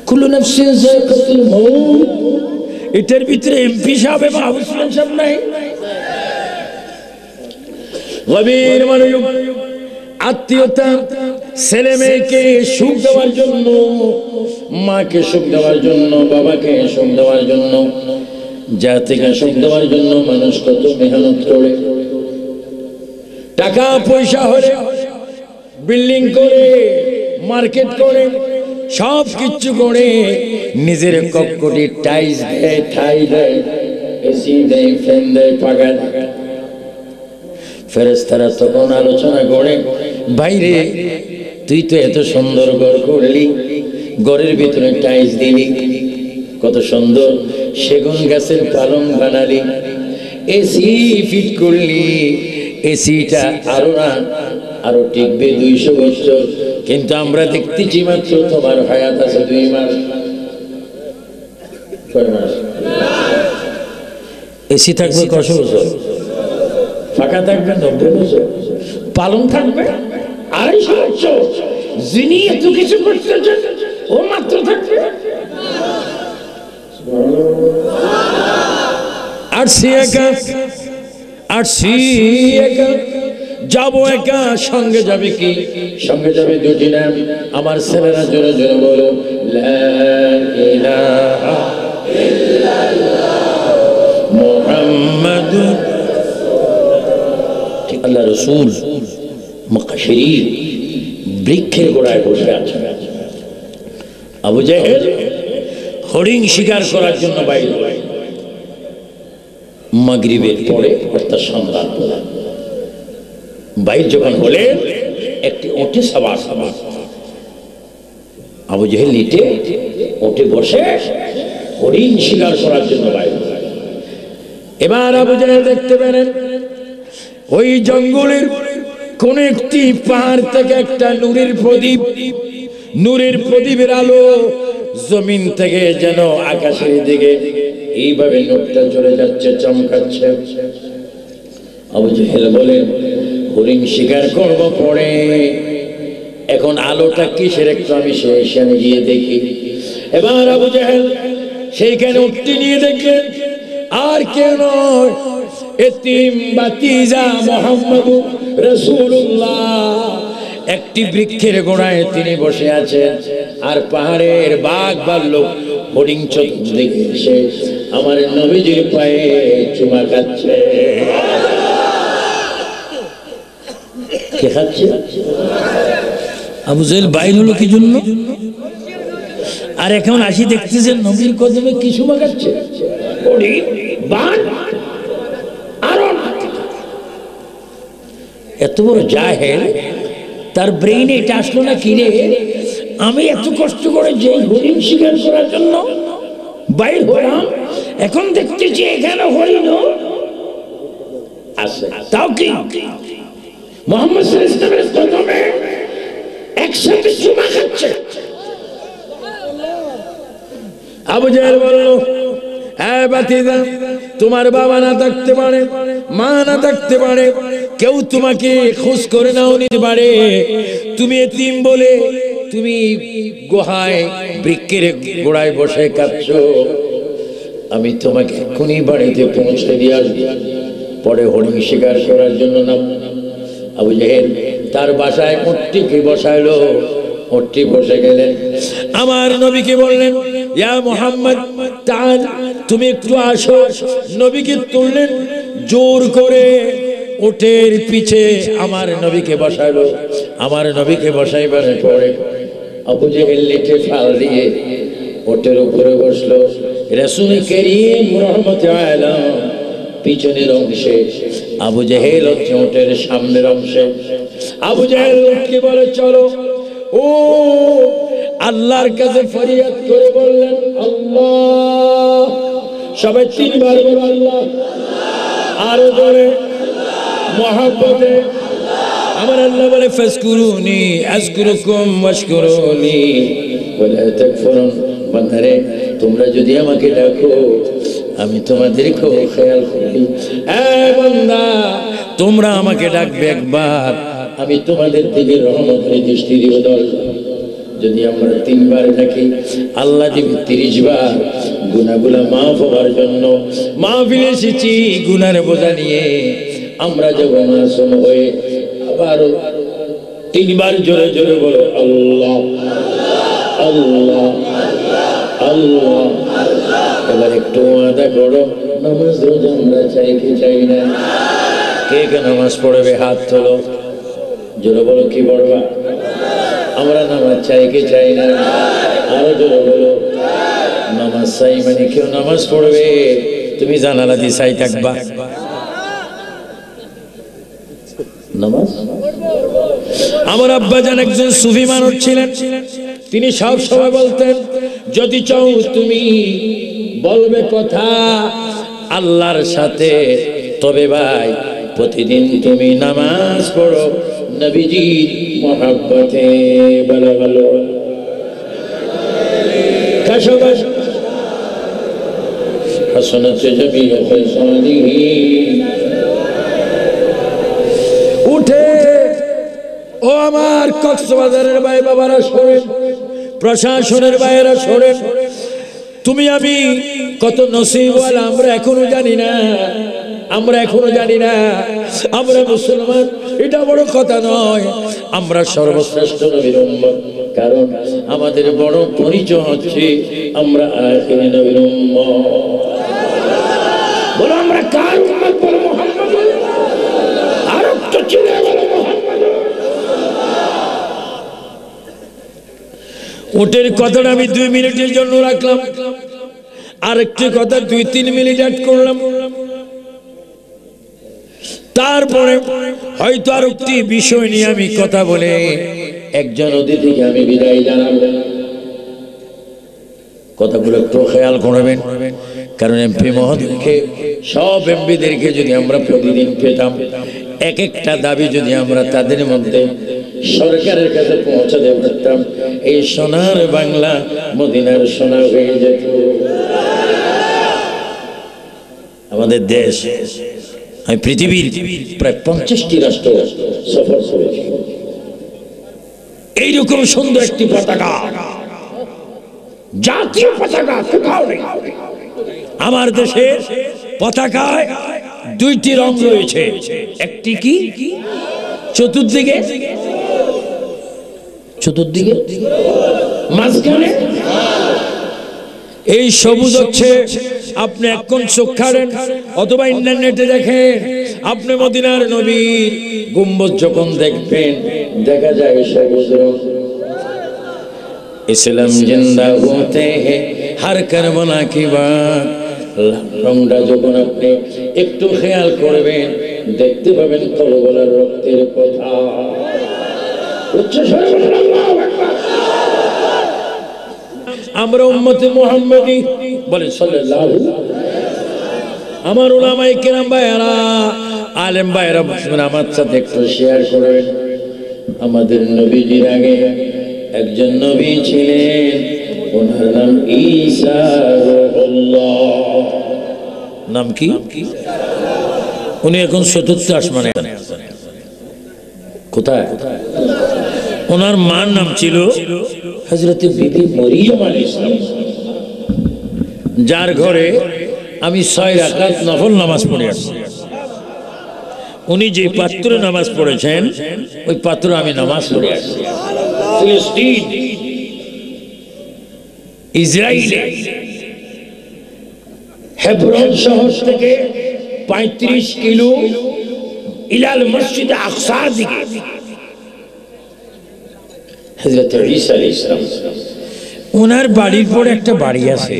কুল্লু নাফসিন যায়কাতুল মাউত, এটার ভিতরে এমপি সাহেব এবং হাউসম্যান সাহেব নাই? গভীর মনোযোগ। আত্মীয়তা, ছেলে মেয়েকে সুখ দেওয়ার জন্য, মাকে সুখ দেওয়ার জন্য, বাবাকে সুখ দেওয়ার জন্য, জাতিকে সুখ দেওয়ার জন্য মানুষ কত মেহনত করে। টাকা পয়সা হলে বিল্ডিং করে, মার্কেট করে, সব কিছু করে, নিজের কক্ষটি টাইলস দেয়, ঠাই দেয়, এসি দেয়, ফ্যান দেয়, পাখা দেয়। ফেরেশতারা তখন আলোচনা করে, বাইরে তুই তো এত সুন্দর ঘর করলি, ঘরের ভিতরে টাইলস দিলি, কত সুন্দর সেগুন গাছের পালং বানালি, এসি ফিট করলি, এসিটা আরো না আরো টিকবে 200 বছর, কিন্তু আমরা দেখতেছি মাত্র তোমার হায়াত আছে 2 মাস। কয় মাস? এসি থাকবে 100 বছর, ফাঁকা থাকবে 90 বছর, পালং থাকবে 250 বছর। যিনি এত কিছু করতেছেন ও মাত্র থাকবে যাবো একা, সঙ্গে যাবে কি? সঙ্গে যাবে 2টি নাম। আমার ছেলেরা জোরে জোরে বলো, লা ইলাহা ইল্লাল্লাহ মুহাম্মাদুর আল্লাহ রাসূল। মক্কা শরীফ বৃক্ষের গোড়ায় বসে আছে। আবু জাহেল হরিণ শিকার করার জন্য বাইরে, মাগরিবের পরে অর্থাৎ সন্ধ্যার পরে বাইর যখন হলে একটি ওটে সবার সবার আবু জাহেল লিটে ওটে বসে হরিণ শিকার করার জন্য বাইরে। এবার আবু জাহেল দেখতে পেলেন ওই জঙ্গলের কোন একটি পাহাড় থেকে একটা নূরের প্রদীপের আলো জমিন থেকে যেন আকাশের দিকে এইভাবে নূরটা চলে যাচ্ছে, চমকাচ্ছে। আবু জাহেল বলেন, হরিণ শিকার করব পরে, এখন আলোটা কিসের একটু আমি সেখানে গিয়ে দেখি। এবার আবু জাহেল সেইখানে উঠতে নিয়ে দেখলেন আর কেউ নয়, এতিম বাতিজা মুহাম্মদুর রাসূলুল্লাহ। একটি বৃক্ষের গোড়ায় তিনি বসে আছেন, আর পাহাড়ের বাঘ ভাল্লুক হরিণ দেখে এসে আমার নবীজির পায়ে চুমা খাচ্ছে। কে খাচ্ছে? আবু জাহেল বাইর হলো কি জন্য? আর এখন আসি দেখতেছেন নবীর কদমে কি চুমা খাচ্ছে। এত বড় জাহেল, তার ব্রেইনে এটা আসলো না কিরে, আমি এত কষ্ট করে যে হরিণ শিকার করার জন্য বাইর হলাম, এখন দেখতেছি এখানে হরিণ আছে, তাও কি মুহাম্মদ সাল্লাল্লাহু আলাইহি ওয়াসাল্লামের কদমে একসাথে চুমা খাচ্ছে। আবু জাহেল বলল, হ্যাঁ বাতিজা, তোমার বাবা না থাকতে পারে, মা না থাকতে পারে, কেউ তোমাকে খোঁজ করে নাও নিতে পারে, তুমি এতিম বলে তুমি গুহায় বৃক্ষের গোড়ায় বসে কাঁদছো, আমি তোমাকে এক্ষুনি বাড়িতে পৌঁছে দিয়ে আসবো, পরে হরিণ শিকার করার জন্য নাম। আবু জাহেল তার বাসায় উটটিকে বসাইলো, উটটি বসে গেলেন, আমার নবীকে বললেন, ইয়া মুহাম্মদ তাআল, তুমি একটু আসো। নবীকে তুললেন, জোর করে উটের পিছে আমার নবীকে বসাইলো। আমার নবীকে বসাইবার পরে আবু জাহেল লিটে ফাল দিয়ে উটের উপরে বসলো। রাসূল করিম রাহমাতুল্লাহ আলাইহি পিছনের অংশে, আবু জাহেল হচ্ছে উটের সামনের অংশে। আবু জাহেল উটকে বলে, চলো। ও আল্লাহর কাছে ফরিয়াদ করে বললেন, আল্লাহ। সবাই 3 বার বলো আল্লাহ, আরো জোরে মহব্বতে। আমার আল্লাহ বলে, ফাজকুরুনি আযকুরুকুম ওয়াশকুরুনি ওয়ালা তাকফুরুন। বান্দারে, তোমরা যদি আমাকে ডাকো আমি তোমাদেরকেও খেয়াল করি। বান্দা, তোমরা আমাকে ডাকবে একবার, আমি তোমাদের দিকে রহমতের দৃষ্টি দিব যদি আমরা 3 বার ডাকি, আল্লাহ দিবে 30 বার গুনাহগুলো মাফ হওয়ার জন্য। মাহফিলে এসেছি গুনার বোঝা নিয়ে, আমরা যাব মাসুম হয়ে। আবার 3 বার জোরে জোরে বলো আল্লাহ আল্লাহ আল্লাহ। এবার একটু ওয়াদা করো, নামাজ রোজা আমরা চাই কি চাই না? কে কে নামাজ পড়বে হাত তোলো, জোরে বলো কি পড়বা? আমরা নামাজ চাই কি চাই না? আরো জোরে বলো নামাজ চাই। মানে কেউ নামাজ পড়বে, তুমি জানালা দিয়ে চাই থাকবা নামাজ? আমার আব্বাজান একজন সুফি মানুষ ছিলেন, তিনি সব সময় বলতেন যদি চাও তুমি বলবে কথা আল্লাহর সাথে, তবে ভাই প্রতিদিন তুমি নামাজ পড়ো নবীজির মহব্বতে। বলো বলো কাশবাস হাসানাত জামিয়া ফাসালিহি। উঠে ও আমার কক্সবাজারের ভাই বাবারা শোনেন, প্রশাসনের ভাইয়েরা শোনেন, তুমি আমি কত নসিবওয়ালা আমরা এখনো জানি না, আমরা এখনো জানি না আমরা মুসলমান। এটা বড় কথা নয়, আমরা সর্বশ্রেষ্ঠ নবীর উম্মত। কারণ আমাদের বড় পরিচয় হচ্ছে আমরা আখির নবীর উম্মত। বলো আমরা কার উম্মত? বলো মুহাম্মদ। আর একটু চিনে বলো মুহাম্মদ। ওটের কথাটা আমি 2 মিনিটের জন্য রাখলাম, আরেকটি কথা 2-3 মিনিট অ্যাড করলাম। তারপরে হয়তো আর একটি বিষয় নিয়ে আমি কথা বলে একজন অতিথিকে আমি বিদায় জানাবো। কথাগুলো একটু খেয়াল করবেন, কারণ এমপি মহোদয়কে, সব এমপিদেরকে যদি আমরা প্রতিদিন পেতাম, এক একটা দাবি যদি আমরা তাদের মধ্যে সরকারের কাছে পৌঁছাতে পারতাম, এই সোনার বাংলা মদিনার সোনা হয়ে যেত। আমাদের দেশ, আমি পৃথিবীর প্রায় 50টি রাষ্ট্র সফর করেছি। এইরকম সুন্দর একটি পতাকা, জাতীয় পতাকা কোথাও নেই। আমার দেশের পতাকায় 2টি রং রয়েছে, একটি কি চতুর্দিকে, চতুর্দিকে মাঝখানে এই সবুজ হচ্ছে। আপনি এখন চোখ খাড়েন অথবা ইন্টারনেটে দেখেন, আপনি মদিনার নবীর গুম্বদ যখন দেখবেন দেখা যায় সবুজ রং। ইসলাম জিন্দা হতে হার কারবালা কি বাত, রংটা যখন আপনি একটু খেয়াল করবেন দেখতে পাবেন কারবালার রক্তের কথা। আমরা উম্মতে মুহাম্মাদি বলে সাল্লাল্লাহু। আমার উলামায়ে কেরাম ভাইরা, আলেম ভাইরা আমার সাথে একটু শেয়ার করবেন। আমাদের নবীজির আগে একজন নবী ছিলেন, ওনার নাম ঈসা রাসূলুল্লাহ। নাম কি? উনি এখন ৪র্থ আসমানে। কোথায়? ওনার মার নাম ছিল হযরত বিবি মরিয়ম আলাইহিস সালাম, যার ঘরে আমি 6 রাকাত নফল নামাজ পড়ে আসছি। উনি যে পাত্রে নামাজ পড়েছেন ওই পাত্রে আমি নামাজ পড়ে আসছি। ফিলিস্তিন, ইসরায়েলে হেব্রন শহর থেকে 35 কিলো ইলাল মসজিদ আকসা দিকে হযরত ঈসা আলাইহিস সালাম, ওনার বাড়ির পরে একটা বাড়ি আছে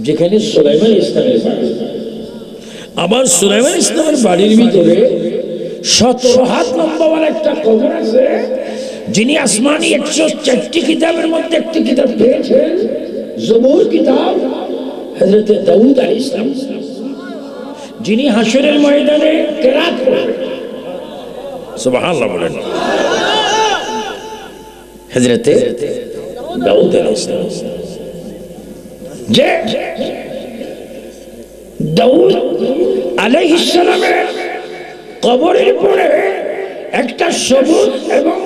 যেখানে সুলাইমান ইসলামের বাড়ি। আবার সুলাইমান ইসলামের বাড়ির ভিতরে 17 হাত লম্বা একটা কবর আছে, যিনি আসমানি 104টি কিতাবের মধ্যে একটি কিতাব পেয়েছেন, জবুর কিতাব, হযরত দাউদ আলাইহিস সালাম, যিনি হাশরের ময়দানে কেরাত করবেন। সুবহানাল্লাহ বলেন। হযরত দাউদ আলাইহিস সালাম, যে দাউদ আলাইহিস সালামের কবরের পরে একটা সবুজ এবং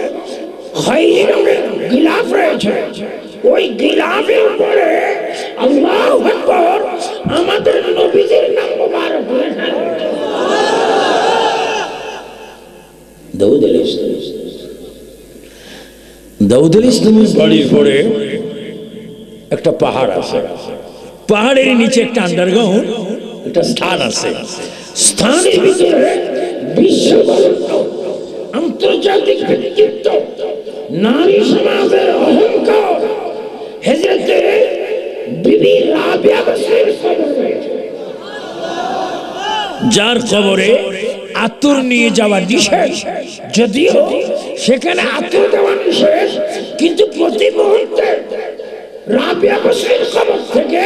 খয়েরি রঙের গিলাফ রয়েছে, ওই গিলাফের উপরে আল্লাহু আকবার আমাদের নবীজির নাম মোবারক লেখা রয়েছে। দাউদ আলাইহিস সালামের বাড়ির পরে একটা পাহাড় আছে, পাহাড়ের নিচে একটা আন্ডারগ্রাউন্ড একটা স্থান আছে। স্থানের ভিতরে বিশ্ববরেণ্য আন্তর্জাতিক ব্যক্তিত্ব, নারী সমাজের অহংকার হযরতে বিবি রাবিয়া বসরির কবর রয়েছে, যার কবরে আতর নিয়ে যাওয়া নিষেধ। যদিও সেখানে আতর দেওয়া নিষেধ, কিন্তু প্রতি মুহূর্তে রাবিয়া বসরির কবর থেকে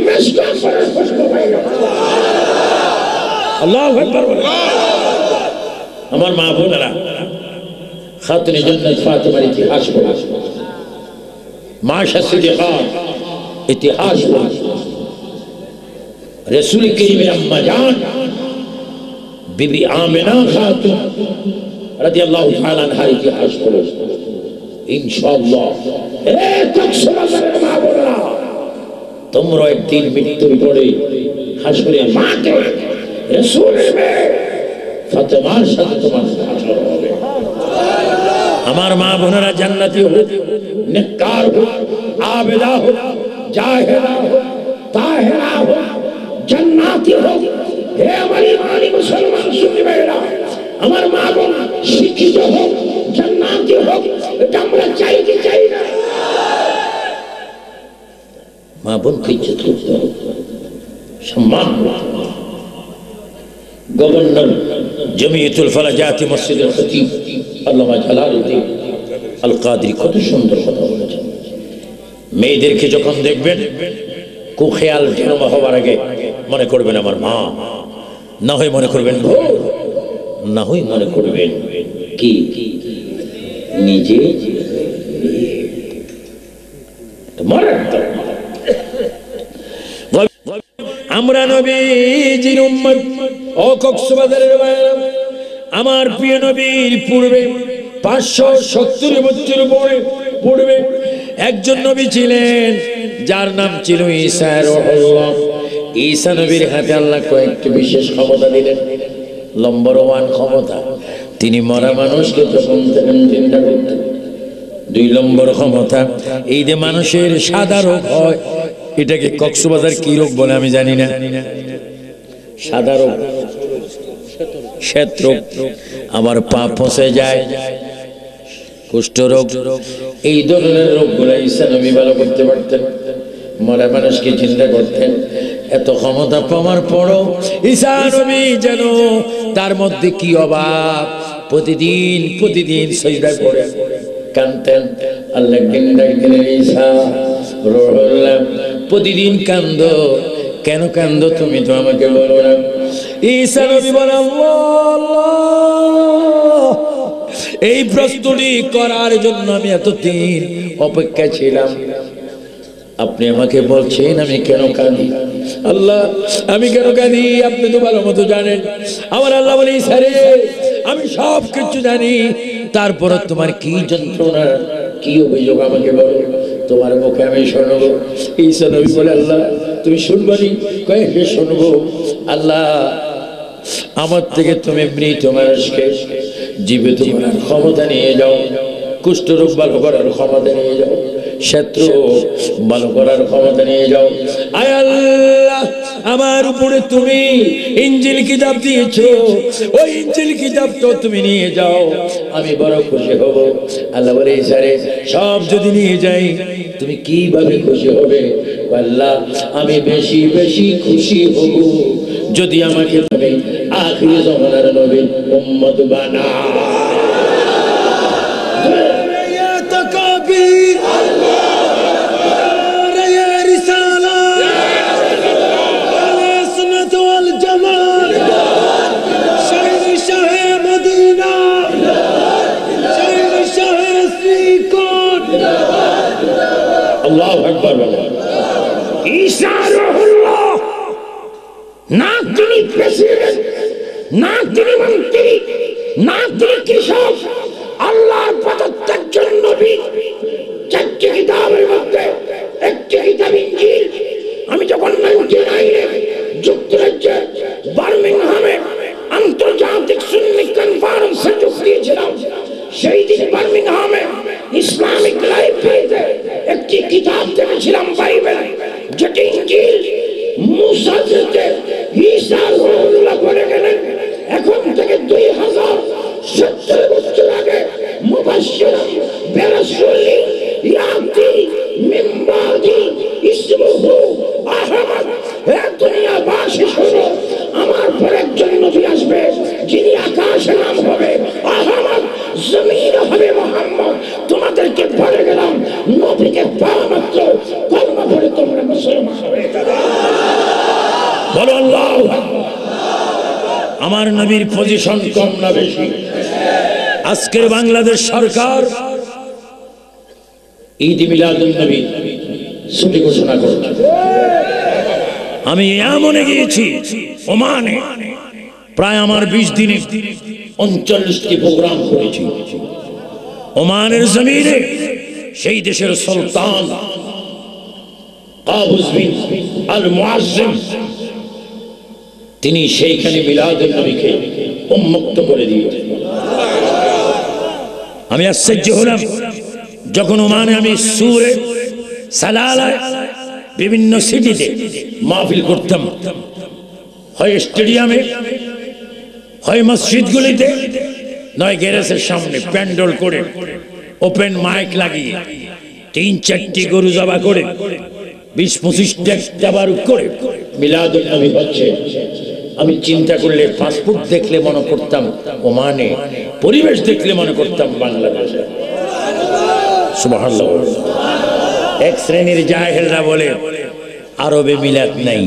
মিশক আতরের খুশবু পাই। আল্লাহু আকবার। আমার মা বোনেরা, খাতুনে জান্নাত ফাতেমার ইতিহাস পড়া, মাশা সিদ্দিকার ইতিহাস পড়া, রাসূল করিমের আম্মা জান বিবি আমিনা খাতুন রাদিয়াল্লাহু তাআলা আনহার ইতিহাস পড়া। ইনশাআল্লাহ কক্সবাজারের মা বোনেরা, তোমরা একদিন মৃত্যুর পরে হাসরের মাঠে রাসূলের মেয়ে ফাতেমার সাথে তোমার হাসর হবে। আমার মা বোনেরা জান্নাতি হোক, নেককার হোক, আবেদা হোক, জাহেরা হোক, তাহেরা হোক, জান্নাতি হোক। হে আমার ইমানি মুসলমান সুন্নি ভাইরা, আমার মা বোন শিক্ষিত হোক, জান্নাতি হোক, এটা আমরা চাই কি চাই না? মা বোনকে ইজ্জত করতে হবে, সম্মান করতে হবে। গভর্নর জমিয়তুল ফালাজাতি মসজিদের খতিব আল্লামা জালালউদ্দিন আল কাদরি কত সুন্দর কথা বলেছেন। মেয়েদেরকে যখন দেখবেন, কুখেয়াল জন্ম হওয়ার আগে মনে করবেন আমার মা, না হয় মনে করবেন বোন, না হয় মনে করবেন কি নিজে আমরা নবীজির উম্মত। ও কক্সবাজারের ভাইরা, আমার প্রিয় নবীর পূর্বে 570 বছর পূর্বে একজন নবী ছিলেন, যার নাম ছিল ঈসা রূহুল্লাহ। ঈসা নবীর হাতে আল্লাহ কয়েকটি বিশেষ ক্ষমতা দিলেন। নম্বর 1 ক্ষমতা, তিনি মরা মানুষকে যখন তখন চিন্তা করতেন। 2 নম্বর ক্ষমতা, এই যে মানুষের সাদা রোগ হয়, এটাকে কক্সবাজার কি রোগ বলে আমি জানি না, সাদা রোগ, শ্বেত রোগ, আবার পা ফসে যায়, কুষ্ঠ রোগ, এই ধরনের রোগগুলো ঈসা নবী ভালো করতে পারতেন, মরা মানুষকে চিন্তা করতেন। এত ক্ষমতা পাওয়ার পরও ঈসা নবী যেন তার মধ্যে কি অভাব, প্রতিদিন সিজদায় পড়ে কাঁদতেন। আল্লাহ একদিন ডাক দিলেন, ঈসা রূহুল্লাহ, প্রতিদিন কান্দো, কেন কান্দো তুমি তো আমাকে বলো না? ঈসা নবী বলেন, আল্লাহ, এই প্রশ্নটি করার জন্য আমি এতদিন অপেক্ষা ছিলাম, আপনি আমাকে বলছেন আমি কেন কাঁদি? আল্লাহ, আমি কেন কাঁদি আপনি তো ভালো মতো জানেন। আমার আল্লাহ বলে, ঈসা রে, আমি সব কিছু জানি, তারপর তোমার কি যন্ত্রণা, কি অভিযোগ আমাকে বলো, তোমার মুখে আমি শুনবো। ঈসা নবী বলে, আল্লাহ তুমি শুনবানি? কয়ে হে শুনবো। আল্লাহ, আমার থেকে তুমি মৃত মানুষকে জীবিত করার ক্ষমতা নিয়ে যাও, কুষ্ঠরোগ ভালো করার ক্ষমতা নিয়ে যাও, শত্রু ভালো করার ক্ষমতা নিয়ে যাও। আয় আল্লাহ, আমার উপরে তুমি ইনজিল কিতাব দিয়েছো, ওই ইনজিল কিতাবটা তুমি নিয়ে যাও, আমি বড় খুশি হব। আল্লাহ বলে, ঈসা রে, সব যদি নিয়ে যাই তুমি কিভাবে খুশি হবে? আল্লাহ, আমি বেশি বেশি খুশি হব যদি আমাকে তুমি আখির জামানার নবীর উম্মত বানাও। আল্লাহু আকবার বলে। ঈসা রূহুল্লাহ, না তিনি প্রেসিডেন্ট, না তিনি মন্ত্রী, না তিনি কৃষক, আল্লাহর প্রদত্ত একজন নবী চারটি কিতাবের মধ্যে একটি কিতাব ইনজিল। আমি যখন 99-এ যুক্তরাজ্যে বার্মিংহামে আন্তর্জাতিক সুন্নি কনফারেন্সে যোগ দিয়েছিলাম, সেই দিন বার্মিংহামে ইসলামিক লাইব্রেরিতে একটি কিতাব দেখেছিলাম, বাইবেল, যেটি ইনজিল। মুসা থেকে ঈসা রাসূলুল্লাহ বলে গেলেন, এখন থেকে 2070 বছর আগে মুবাশশির বিরাসূলি ইয়াতি মিন বাদি ইসমুহু আহমদ। হে দুনিয়াবাসী শোনো, আমার পর একজন নবী আসবে, যিনি আকাশে নাম হবে আহমদ, জমিনে হবে মুহাম্মদ। তোমাদেরকে বলে গেলাম, নবীকে পাওয়া মাত্র কলমা পড়ে তোমরা মুসলমান হয়ে যাবে। বলো আল্লাহু আকবার। আমার নবীর পজিশন কম না বেশি? আজকের বাংলাদেশ সরকার ঈদ মিলাদুন নবী ছুটি ঘোষণা করেছে। আমি এমনে গিয়েছি ওমানে, প্রায় আমার 20 দিনে 39টি প্রোগ্রাম করেছি ওমানের জমিনে। সেই দেশের সুলতান কাবুস বিন আল মুআজ্জিম, তিনি সেইখানে মিলাদুন নবীকে উন্মুক্ত করে দিয়েছেন। আমি আশ্চর্য হলাম যখন ওমানে আমি সুরে সালালায় বিভিন্ন সিটিতে মাহফিল করতাম, হয় স্টেডিয়ামে, হয় মসজিদগুলিতে, নয় গ্যারেজের সামনে প্যান্ডেল করে ওপেন মাইক লাগিয়ে 3-4টি গরু জবা করে 20-25টা তাবারুক করে মিলাদুন নবী হচ্ছে। আমি চিন্তা করলে পাসপোর্ট দেখলে মনে করতাম ওমানে, পরিবেশ দেখলে মনে করতাম বাংলাদেশে। সুবহানাল্লাহ। এক শ্রেণীর জাহেলরা বলে আরবে মিলাদ নাই,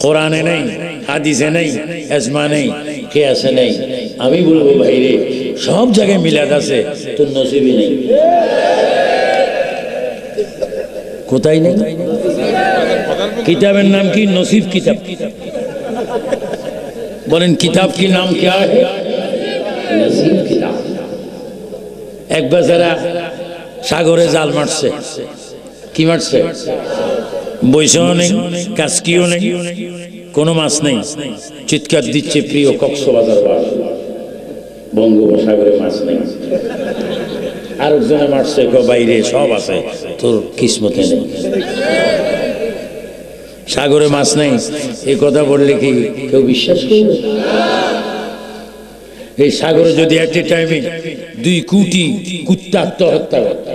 কোরআনে নেই, হাদিসে নেই, ইজমা নেই, কিয়াসে নেই। আমি বলবো ভাইরে, সব জায়গায় মিলাদ আছে, তোর নসিবে নেই। কোথায় নেই? কিতাবের নাম কি? নসিব কিতাব। বলেন কিতাব কি নাম क्या है? নসিব কিতাব। এক বেচারা সাগরে জাল মারছে। কি মারছে? বৈশাও নেই, কাসকিও নেই, কোনো মাছ নেই। চিৎকার দিচ্ছে প্রিয় কক্সবাজার বাসী, বঙ্গোপসাগরে মাছ নেই। আরেকজনে মারছে, বাইরে সব আছে, তোর কিসমতে নেই, সাগরে মাছ নেই। এই কথা বললে কি কেউ বিশ্বাস করবে? এই সাগরে যদি এট এ টাইমে 2 কোটি কুত্তা আত্মহত্যা করত,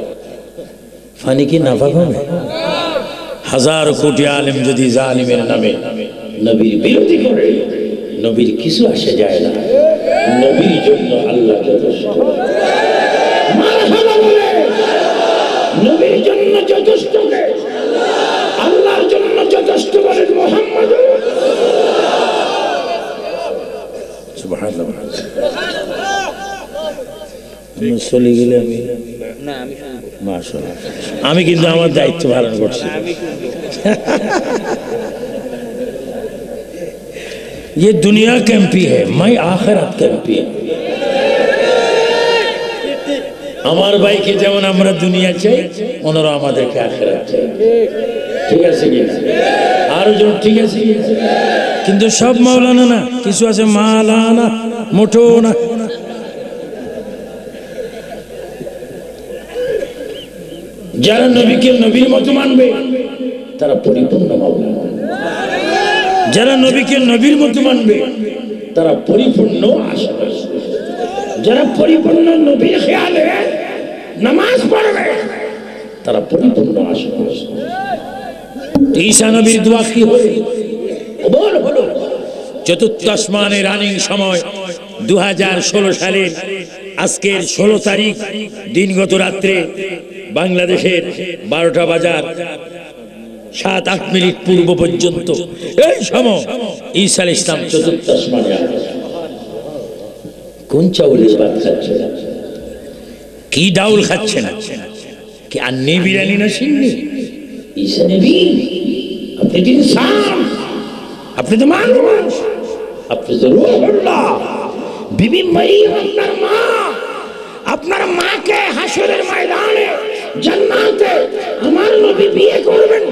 ফানি কি নাফাক হবে? 1000 কোটি আলেম যদি জালিমের নামে নবীর বিরোধী করে, নবীর কিছু আসে যায় না। নবীর জন্য আল্লাহ যথেষ্ট। মারহাবা বলে, নবীর জন্য যথেষ্ট, আল্লাহর জন্য যথেষ্ট বলেন মুহাম্মদ। সুবহানাল্লাহ। চলে গেলে আমি না, আমি মাশাআল্লাহ, আমি কিন্তু আমার দায়িত্ব পালন করছি। ये दुनिया कैंपी है, मैं आखिरत कैंपी है। আমার ভাইকে যেমন আমরা দুনিয়া চাই, ওনারা আমাদেরকে আখিরাত চাই। ঠিক আছে কি না? আরো জন ঠিক আছে। কিন্তু সব মাওলানা না, কিছু আছে মাওলানা, মোটো না। যারা নবীকে নবীর মতো মানবে তারা পরিপূর্ণ মাওলানা। যারা নবীকে নবীর মতো মানবে তারা পরিপূর্ণ আশিক। যারা পরিপূর্ণ নবীর খেয়ালে নামাজ পড়বে তারা পরিপূর্ণ আশিক। ঈসা নবীর দোয়া কি হলো? চতুর্থ আসমানে রানিং সময় 2016 সালের আজকের 16 তারিখ দিনগত রাত্রে বাংলাদেশের 12টা বাজার 7-8 মিনিট পূর্ব পর্যন্ত এই সময় ঈসা আলাইহিস সালাম চতুর্থ আসমানে কোন চাউলের ভাত খাচ্ছেন, কি ডাউল খাচ্ছেন, কি আন্নি বিরিয়ানি না সিন্নি? ঈসা নবী, আপনি তো ইনসান, আপনি তো মানুষ, আপনি তো রূহুল্লাহ, বিবি মারিয়াম আপনার মা, আপনার মাকে হাসরের ময়দানে জান্নাতে আমার নবী বিয়ে করবেন।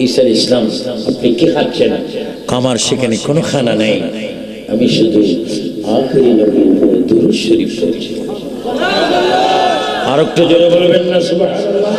ঈসা ইসলাম, আপনি কি খাচ্ছেন? আমার সেখানে কোনো খানা নেই, আমি শুধু আখেরি নবীর উপরে দুরূদ শরীফ পড়ছি। আর একটু জোরে বলবেন না সুবহানাল্লাহ।